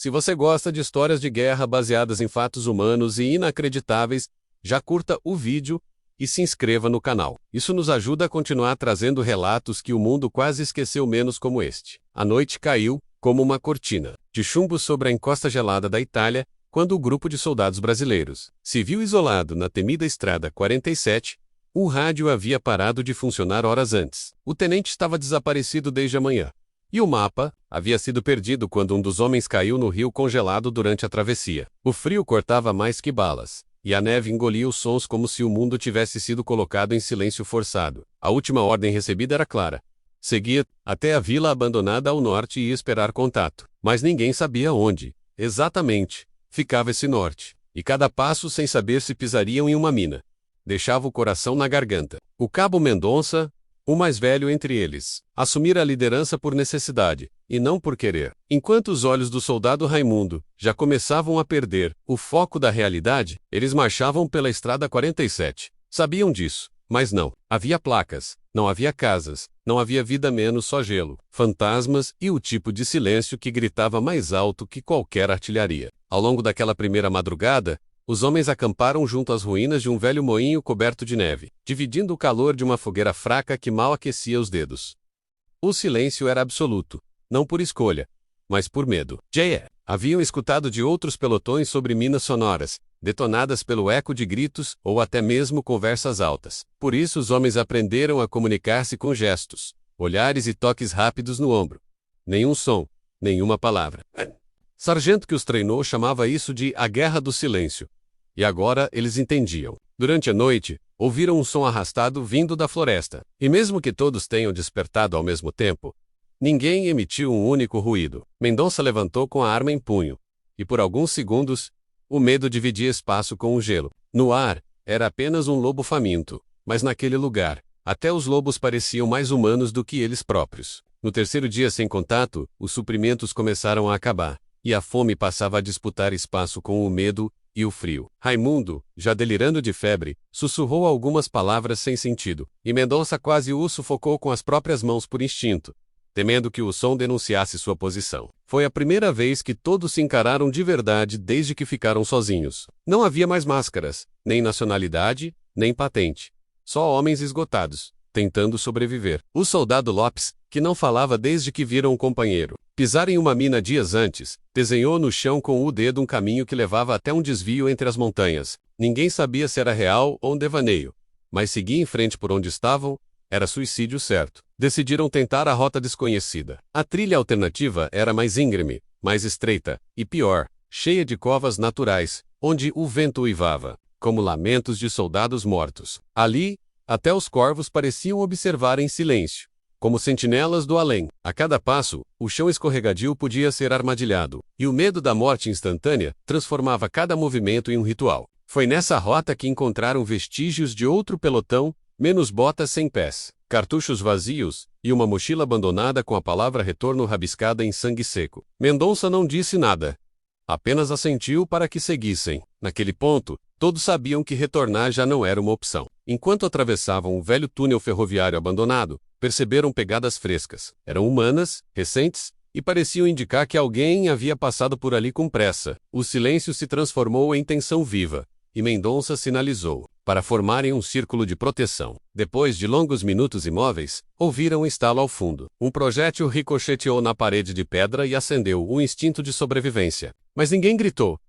Se você gosta de histórias de guerra baseadas em fatos humanos e inacreditáveis, já curta o vídeo e se inscreva no canal. Isso nos ajuda a continuar trazendo relatos que o mundo quase esqueceu, menos como este. A noite caiu, como uma cortina de chumbo sobre a encosta gelada da Itália, quando o grupo de soldados brasileiros se viu isolado na temida Estrada 47, o rádio havia parado de funcionar horas antes. O tenente estava desaparecido desde a manhã. E o mapa havia sido perdido quando um dos homens caiu no rio congelado durante a travessia. O frio cortava mais que balas, e a neve engolia os sons como se o mundo tivesse sido colocado em silêncio forçado. A última ordem recebida era clara: seguir até a vila abandonada ao norte e esperar contato. Mas ninguém sabia onde, exatamente, ficava esse norte. E cada passo, sem saber se pisariam em uma mina, deixava o coração na garganta. O cabo Mendonça, o mais velho entre eles, assumira a liderança por necessidade, e não por querer. Enquanto os olhos do soldado Raimundo já começavam a perder o foco da realidade, eles marchavam pela Estrada 47. Sabiam disso, mas não havia placas, não havia casas, não havia vida, menos só gelo, fantasmas e o tipo de silêncio que gritava mais alto que qualquer artilharia. Ao longo daquela primeira madrugada, os homens acamparam junto às ruínas de um velho moinho coberto de neve, dividindo o calor de uma fogueira fraca que mal aquecia os dedos. O silêncio era absoluto, não por escolha, mas por medo. Haviam escutado de outros pelotões sobre minas sonoras, detonadas pelo eco de gritos ou até mesmo conversas altas. Por isso os homens aprenderam a comunicar-se com gestos, olhares e toques rápidos no ombro. Nenhum som, nenhuma palavra. Sargento que os treinou chamava isso de a Guerra do Silêncio. E agora eles entendiam. Durante a noite, ouviram um som arrastado vindo da floresta. E mesmo que todos tenham despertado ao mesmo tempo, ninguém emitiu um único ruído. Mendonça levantou com a arma em punho. E por alguns segundos, o medo dividia espaço com o gelo. No ar, era apenas um lobo faminto. Mas naquele lugar, até os lobos pareciam mais humanos do que eles próprios. No terceiro dia sem contato, os suprimentos começaram a acabar. E a fome passava a disputar espaço com o medo e o frio. Raimundo, já delirando de febre, sussurrou algumas palavras sem sentido, e Mendonça quase o sufocou com as próprias mãos por instinto, temendo que o som denunciasse sua posição. Foi a primeira vez que todos se encararam de verdade desde que ficaram sozinhos. Não havia mais máscaras, nem nacionalidade, nem patente. Só homens esgotados, tentando sobreviver. O soldado Lopes, que não falava desde que viram um companheiro pisar em uma mina dias antes, desenhou no chão com o dedo um caminho que levava até um desvio entre as montanhas. Ninguém sabia se era real ou um devaneio, mas seguir em frente por onde estavam era suicídio certo. Decidiram tentar a rota desconhecida. A trilha alternativa era mais íngreme, mais estreita e, pior, cheia de covas naturais, onde o vento uivava, como lamentos de soldados mortos. Ali, até os corvos pareciam observar em silêncio, como sentinelas do além. A cada passo, o chão escorregadio podia ser armadilhado, e o medo da morte instantânea transformava cada movimento em um ritual. Foi nessa rota que encontraram vestígios de outro pelotão, menos botas sem pés, cartuchos vazios e uma mochila abandonada com a palavra retorno rabiscada em sangue seco. Mendonça não disse nada. Apenas assentiu para que seguissem. Naquele ponto, todos sabiam que retornar já não era uma opção. Enquanto atravessavam um velho túnel ferroviário abandonado, perceberam pegadas frescas. Eram humanas, recentes, e pareciam indicar que alguém havia passado por ali com pressa. O silêncio se transformou em tensão viva, e Mendonça sinalizou, para formarem um círculo de proteção. Depois de longos minutos imóveis, ouviram um estalo ao fundo. Um projétil ricocheteou na parede de pedra e acendeu o instinto de sobrevivência. Mas ninguém gritou.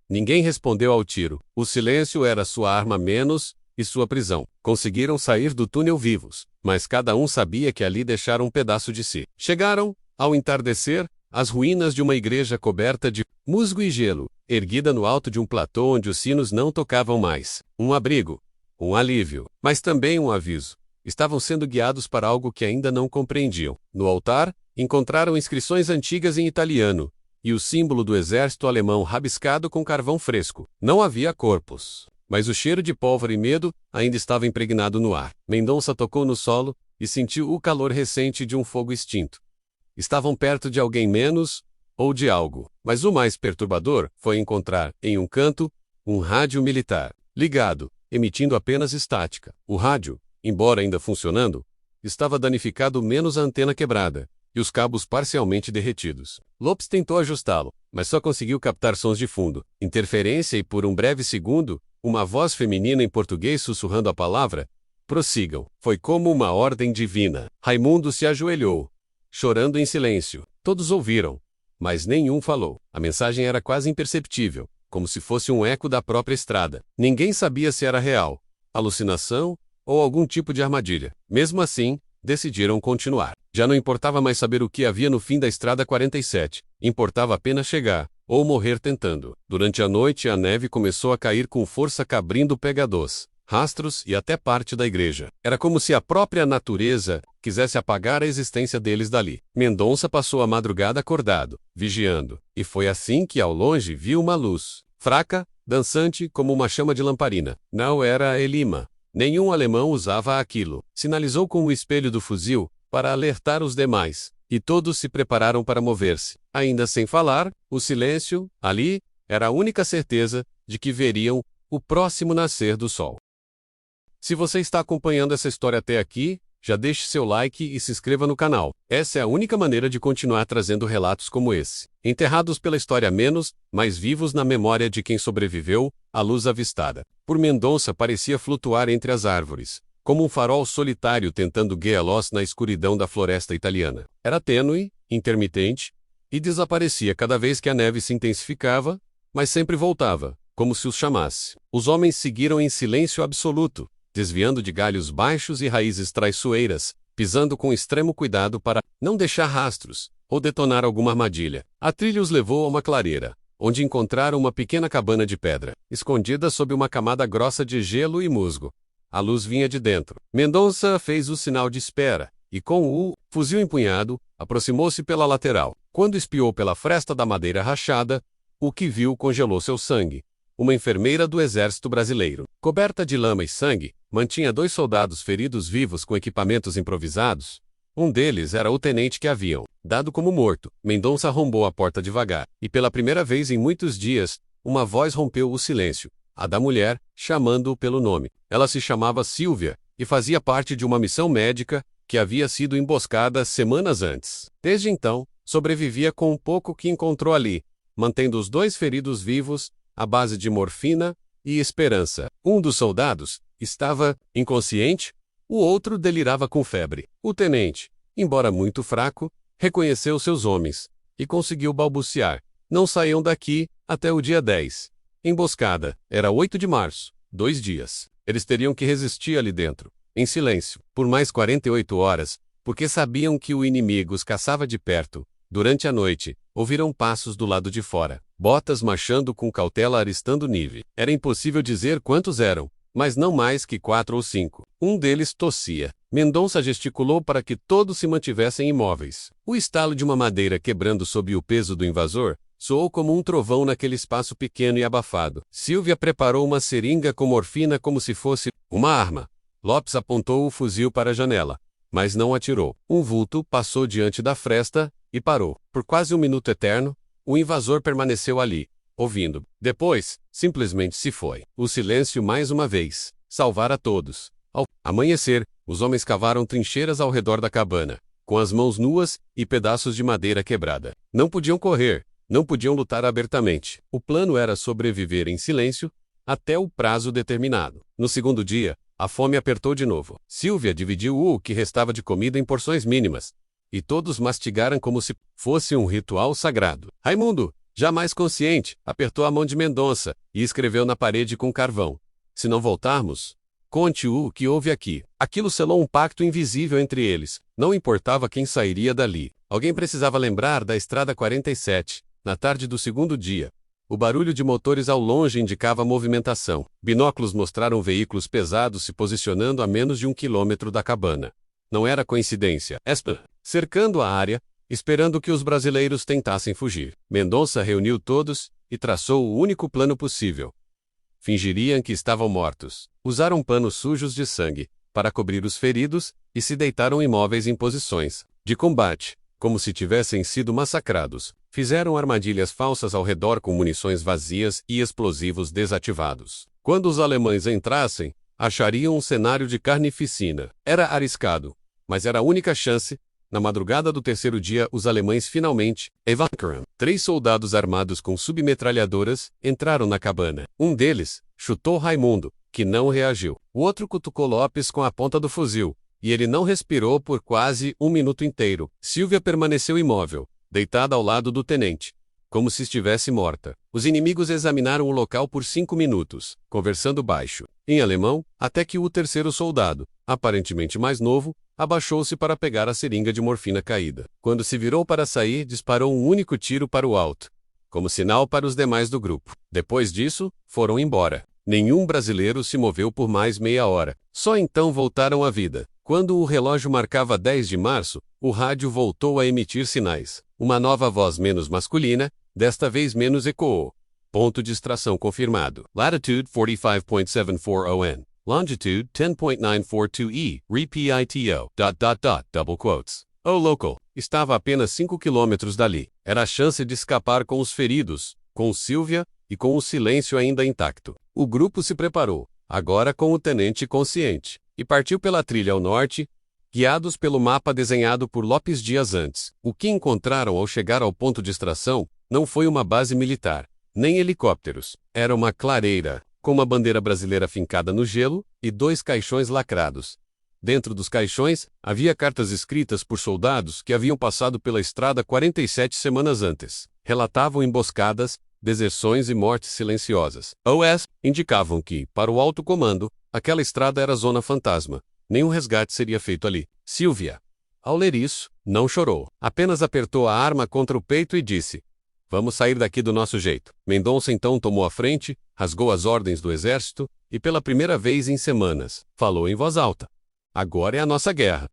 Ninguém respondeu ao tiro. O silêncio era sua arma menos e sua prisão. Conseguiram sair do túnel vivos, mas cada um sabia que ali deixaram um pedaço de si. Chegaram, ao entardecer, às ruínas de uma igreja coberta de musgo e gelo, erguida no alto de um platô onde os sinos não tocavam mais. Um abrigo, um alívio, mas também um aviso. Estavam sendo guiados para algo que ainda não compreendiam. No altar, encontraram inscrições antigas em italiano, e o símbolo do exército alemão rabiscado com carvão fresco. Não havia corpos, mas o cheiro de pólvora e medo ainda estava impregnado no ar. Mendonça tocou no solo e sentiu o calor recente de um fogo extinto. Estavam perto de alguém menos, ou de algo, mas o mais perturbador foi encontrar, em um canto, um rádio militar, ligado, emitindo apenas estática. O rádio, embora ainda funcionando, estava danificado menos a antena quebrada, e os cabos parcialmente derretidos. Lopes tentou ajustá-lo, mas só conseguiu captar sons de fundo, interferência e por um breve segundo, uma voz feminina em português sussurrando a palavra: prossigam. Foi como uma ordem divina. Raimundo se ajoelhou, chorando em silêncio. Todos ouviram, mas nenhum falou. A mensagem era quase imperceptível, como se fosse um eco da própria estrada. Ninguém sabia se era real, alucinação ou algum tipo de armadilha. Mesmo assim, decidiram continuar. Já não importava mais saber o que havia no fim da estrada 47, importava apenas chegar, ou morrer tentando. Durante a noite a neve começou a cair com força, cobrindo pegados, rastros e até parte da igreja. Era como se a própria natureza quisesse apagar a existência deles dali. Mendonça passou a madrugada acordado, vigiando, e foi assim que ao longe viu uma luz, fraca, dançante como uma chama de lamparina. Não era a Elima. Nenhum alemão usava aquilo. Sinalizou com o espelho do fuzil para alertar os demais, e todos se prepararam para mover-se. Ainda sem falar, o silêncio, ali, era a única certeza de que veriam o próximo nascer do sol. Se você está acompanhando essa história até aqui, já deixe seu like e se inscreva no canal. Essa é a única maneira de continuar trazendo relatos como esse, enterrados pela história mais vivos na memória de quem sobreviveu à luz avistada. Por Mendonça parecia flutuar entre as árvores, como um farol solitário tentando guiá-los na escuridão da floresta italiana. Era tênue, intermitente, e desaparecia cada vez que a neve se intensificava, mas sempre voltava, como se os chamasse. Os homens seguiram em silêncio absoluto, desviando de galhos baixos e raízes traiçoeiras, pisando com extremo cuidado para não deixar rastros ou detonar alguma armadilha. A trilha os levou a uma clareira, onde encontraram uma pequena cabana de pedra, escondida sob uma camada grossa de gelo e musgo. A luz vinha de dentro. Mendonça fez o sinal de espera, e com o fuzil empunhado, aproximou-se pela lateral. Quando espiou pela fresta da madeira rachada, o que viu congelou seu sangue. Uma enfermeira do exército brasileiro, coberta de lama e sangue, mantinha 2 soldados feridos vivos com equipamentos improvisados. Um deles era o tenente que haviam dado como morto. Mendonça arrombou a porta devagar, e pela primeira vez em muitos dias, uma voz rompeu o silêncio, a da mulher, chamando-o pelo nome. Ela se chamava Silvia, e fazia parte de uma missão médica que havia sido emboscada semanas antes. Desde então, sobrevivia com o pouco que encontrou ali, mantendo os 2 feridos vivos, à base de morfina e esperança. Um dos soldados estava inconsciente, o outro delirava com febre. O tenente, embora muito fraco, reconheceu seus homens e conseguiu balbuciar: não saiam daqui até o dia 10. Emboscada. Era 8 de março, 2 dias. Eles teriam que resistir ali dentro, em silêncio, por mais 48 horas, porque sabiam que o inimigo os caçava de perto. Durante a noite, ouviram passos do lado de fora, botas marchando com cautela aristando nive. Era impossível dizer quantos eram, mas não mais que 4 ou 5. Um deles tossia. Mendonça gesticulou para que todos se mantivessem imóveis. O estalo de uma madeira quebrando sob o peso do invasor soou como um trovão naquele espaço pequeno e abafado. Silvia preparou uma seringa com morfina como se fosse uma arma. Lopes apontou o fuzil para a janela, mas não atirou. Um vulto passou diante da fresta e parou. Por quase um minuto eterno, o invasor permaneceu ali, ouvindo. Depois, simplesmente se foi. O silêncio mais uma vez salvara todos. Ao amanhecer, os homens cavaram trincheiras ao redor da cabana, com as mãos nuas e pedaços de madeira quebrada. Não podiam correr, não podiam lutar abertamente. O plano era sobreviver em silêncio até o prazo determinado. No segundo dia, a fome apertou de novo. Silvia dividiu o que restava de comida em porções mínimas, e todos mastigaram como se fosse um ritual sagrado. Raimundo, já mais consciente, apertou a mão de Mendonça e escreveu na parede com carvão: se não voltarmos, conte o que houve aqui. Aquilo selou um pacto invisível entre eles. Não importava quem sairia dali. Alguém precisava lembrar da estrada 47, na tarde do segundo dia. O barulho de motores ao longe indicava movimentação. Binóculos mostraram veículos pesados se posicionando a menos de 1 quilômetro da cabana. Não era coincidência. Cercando a área, esperando que os brasileiros tentassem fugir. Mendonça reuniu todos e traçou o único plano possível. Fingiriam que estavam mortos. Usaram panos sujos de sangue para cobrir os feridos e se deitaram imóveis em posições de combate, como se tivessem sido massacrados. Fizeram armadilhas falsas ao redor com munições vazias e explosivos desativados. Quando os alemães entrassem, achariam um cenário de carnificina. Era arriscado, mas era a única chance Na madrugada do terceiro dia, os alemães finalmente evacuaram. 3 soldados armados com submetralhadoras entraram na cabana. Um deles chutou Raimundo, que não reagiu. O outro cutucou Lopes com a ponta do fuzil, e ele não respirou por quase 1 minuto inteiro. Silvia permaneceu imóvel, deitada ao lado do tenente, como se estivesse morta. Os inimigos examinaram o local por 5 minutos, conversando baixo, em alemão, até que o terceiro soldado, aparentemente mais novo, abaixou-se para pegar a seringa de morfina caída. Quando se virou para sair, disparou um único tiro para o alto, como sinal para os demais do grupo. Depois disso, foram embora. Nenhum brasileiro se moveu por mais meia hora. Só então voltaram à vida. Quando o relógio marcava 10 de março, o rádio voltou a emitir sinais. Uma nova voz menos masculina, desta vez menos ecoou. Ponto de extração confirmado. Latitude 45.74 ON. Longitude 10.942 E. REPITO. ... Double quotes. O local estava a apenas 5 quilômetros dali. Era a chance de escapar com os feridos, com Silvia e com o silêncio ainda intacto. O grupo se preparou, agora com o tenente consciente, e partiu pela trilha ao norte, guiados pelo mapa desenhado por Lopes dias antes. O que encontraram ao chegar ao ponto de extração não foi uma base militar, nem helicópteros. Era uma clareira, com uma bandeira brasileira fincada no gelo e 2 caixões lacrados. Dentro dos caixões, havia cartas escritas por soldados que haviam passado pela estrada 47 semanas antes. Relatavam emboscadas, deserções e mortes silenciosas. OS indicavam que, para o alto comando, aquela estrada era zona fantasma. Nenhum resgate seria feito ali. Silvia, ao ler isso, não chorou. Apenas apertou a arma contra o peito e disse: "Vamos sair daqui do nosso jeito." Mendonça então tomou a frente, rasgou as ordens do exército e, pela primeira vez em semanas, falou em voz alta: "Agora é a nossa guerra.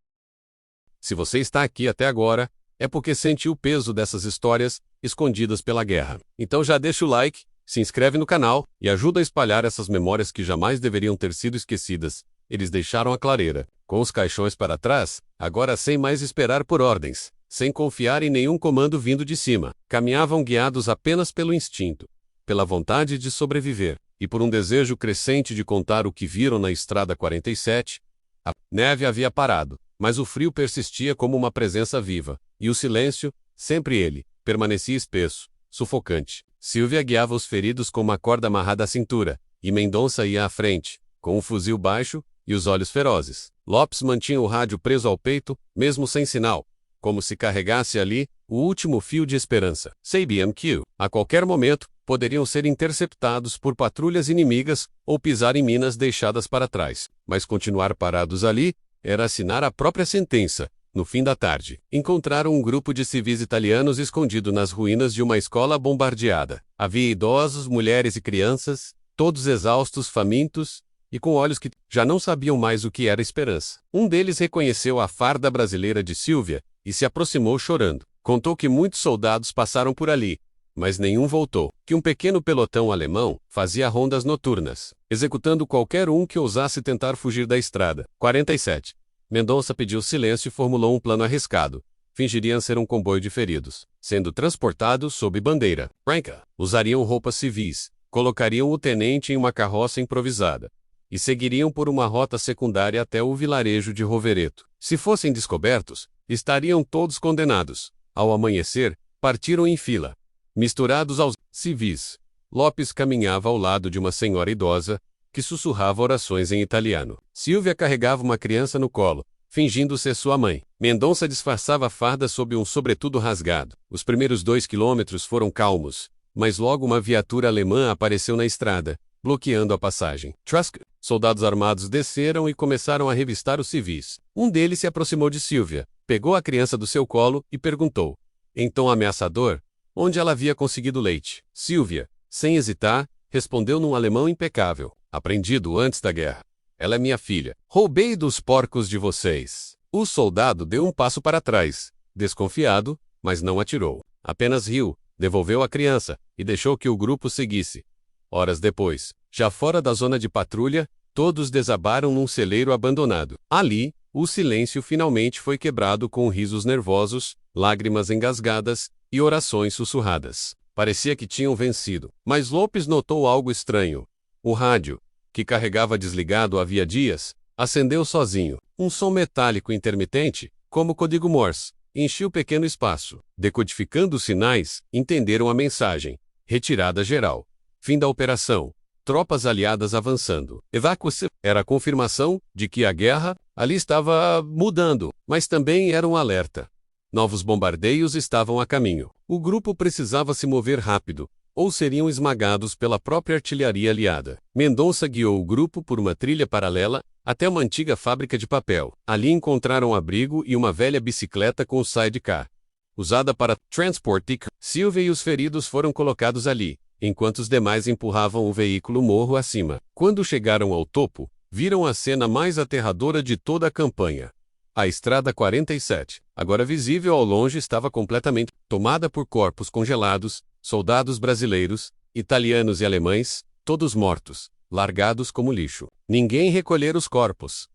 Se você está aqui até agora, é porque sentiu o peso dessas histórias escondidas pela guerra. Então já deixa o like, se inscreve no canal e ajuda a espalhar essas memórias que jamais deveriam ter sido esquecidas." Eles deixaram a clareira, com os caixões para trás, agora sem mais esperar por ordens, sem confiar em nenhum comando vindo de cima. Caminhavam guiados apenas pelo instinto, pela vontade de sobreviver, e por um desejo crescente de contar o que viram na Estrada 47. A neve havia parado, mas o frio persistia como uma presença viva, e o silêncio, sempre ele, permanecia espesso, sufocante. Silvia guiava os feridos com uma corda amarrada à cintura, e Mendonça ia à frente, com o fuzil baixo e os olhos ferozes. Lopes mantinha o rádio preso ao peito, mesmo sem sinal, como se carregasse ali o último fio de esperança. CBMQ. A qualquer momento, poderiam ser interceptados por patrulhas inimigas ou pisar em minas deixadas para trás. Mas continuar parados ali era assinar a própria sentença. No fim da tarde, encontraram um grupo de civis italianos escondido nas ruínas de uma escola bombardeada. Havia idosos, mulheres e crianças, todos exaustos, famintos, e com olhos que já não sabiam mais o que era esperança. Um deles reconheceu a farda brasileira de Silvia e se aproximou chorando. Contou que muitos soldados passaram por ali, mas nenhum voltou. Que um pequeno pelotão alemão fazia rondas noturnas, executando qualquer um que ousasse tentar fugir da estrada. 47. Mendonça pediu silêncio e formulou um plano arriscado. Fingiriam ser um comboio de feridos, sendo transportados sob bandeira branca. Usariam roupas civis, colocariam o tenente em uma carroça improvisada e seguiriam por uma rota secundária até o vilarejo de Rovereto. Se fossem descobertos, estariam todos condenados. Ao amanhecer, partiram em fila, misturados aos civis. Lopes caminhava ao lado de uma senhora idosa, que sussurrava orações em italiano. Silvia carregava uma criança no colo, fingindo ser sua mãe. Mendonça disfarçava a farda sob um sobretudo rasgado. Os primeiros 2 quilômetros foram calmos, mas logo uma viatura alemã apareceu na estrada, bloqueando a passagem. Trusk. Soldados armados desceram e começaram a revistar os civis. Um deles se aproximou de Silvia, pegou a criança do seu colo e perguntou, em tom ameaçador, onde ela havia conseguido leite. Silvia, sem hesitar, respondeu num alemão impecável, aprendido antes da guerra: "Ela é minha filha. Roubei dos porcos de vocês." O soldado deu um passo para trás, desconfiado, mas não atirou. Apenas riu, devolveu a criança e deixou que o grupo seguisse. Horas depois, já fora da zona de patrulha, todos desabaram num celeiro abandonado. Ali, o silêncio finalmente foi quebrado com risos nervosos, lágrimas engasgadas e orações sussurradas. Parecia que tinham vencido. Mas Lopes notou algo estranho. O rádio, que carregava desligado havia dias, acendeu sozinho. Um som metálico intermitente, como código Morse, enchia o pequeno espaço. Decodificando os sinais, entenderam a mensagem. Retirada geral. Fim da operação. Tropas aliadas avançando. Evacuação era a confirmação de que a guerra ali estava mudando, mas também era um alerta. Novos bombardeios estavam a caminho. O grupo precisava se mover rápido, ou seriam esmagados pela própria artilharia aliada. Mendonça guiou o grupo por uma trilha paralela até uma antiga fábrica de papel. Ali encontraram abrigo e uma velha bicicleta com sidecar, usada para transporte. Silvia e os feridos foram colocados ali, enquanto os demais empurravam o veículo morro acima. Quando chegaram ao topo, viram a cena mais aterradora de toda a campanha. A Estrada 47, agora visível ao longe, estava completamente tomada por corpos congelados, soldados brasileiros, italianos e alemães, todos mortos, largados como lixo. Ninguém recolhera os corpos.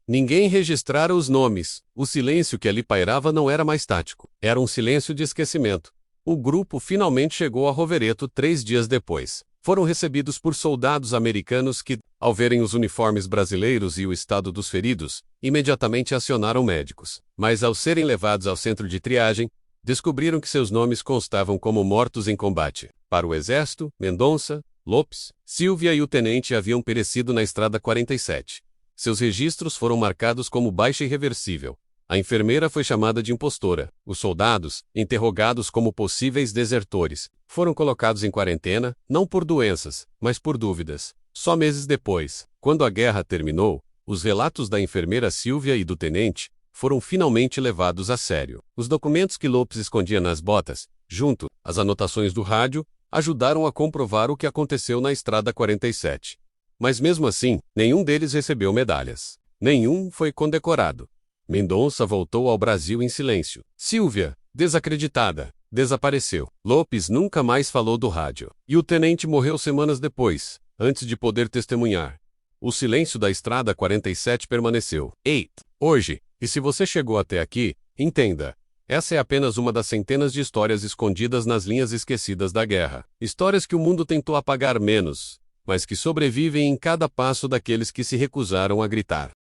Ninguém registrara os nomes. O silêncio que ali pairava não era mais tático. Era um silêncio de esquecimento. O grupo finalmente chegou a Rovereto 3 dias depois. Foram recebidos por soldados americanos que, ao verem os uniformes brasileiros e o estado dos feridos, imediatamente acionaram médicos. Mas ao serem levados ao centro de triagem, descobriram que seus nomes constavam como mortos em combate. Para o exército, Mendonça, Lopes, Silvia e o tenente haviam perecido na Estrada 47. Seus registros foram marcados como baixa irreversível. A enfermeira foi chamada de impostora. Os soldados, interrogados como possíveis desertores, foram colocados em quarentena, não por doenças, mas por dúvidas. Só meses depois, quando a guerra terminou, os relatos da enfermeira Silvia e do tenente foram finalmente levados a sério. Os documentos que Lopes escondia nas botas, junto às anotações do rádio, ajudaram a comprovar o que aconteceu na Estrada 47. Mas mesmo assim, nenhum deles recebeu medalhas. Nenhum foi condecorado. Mendonça voltou ao Brasil em silêncio. Silvia, desacreditada, desapareceu. Lopes nunca mais falou do rádio. E o tenente morreu semanas depois, antes de poder testemunhar. O silêncio da Estrada 47 permaneceu. Hoje, e se você chegou até aqui, entenda. Essa é apenas uma das centenas de histórias escondidas nas linhas esquecidas da guerra. Histórias que o mundo tentou apagar menos, mas que sobrevivem em cada passo daqueles que se recusaram a gritar.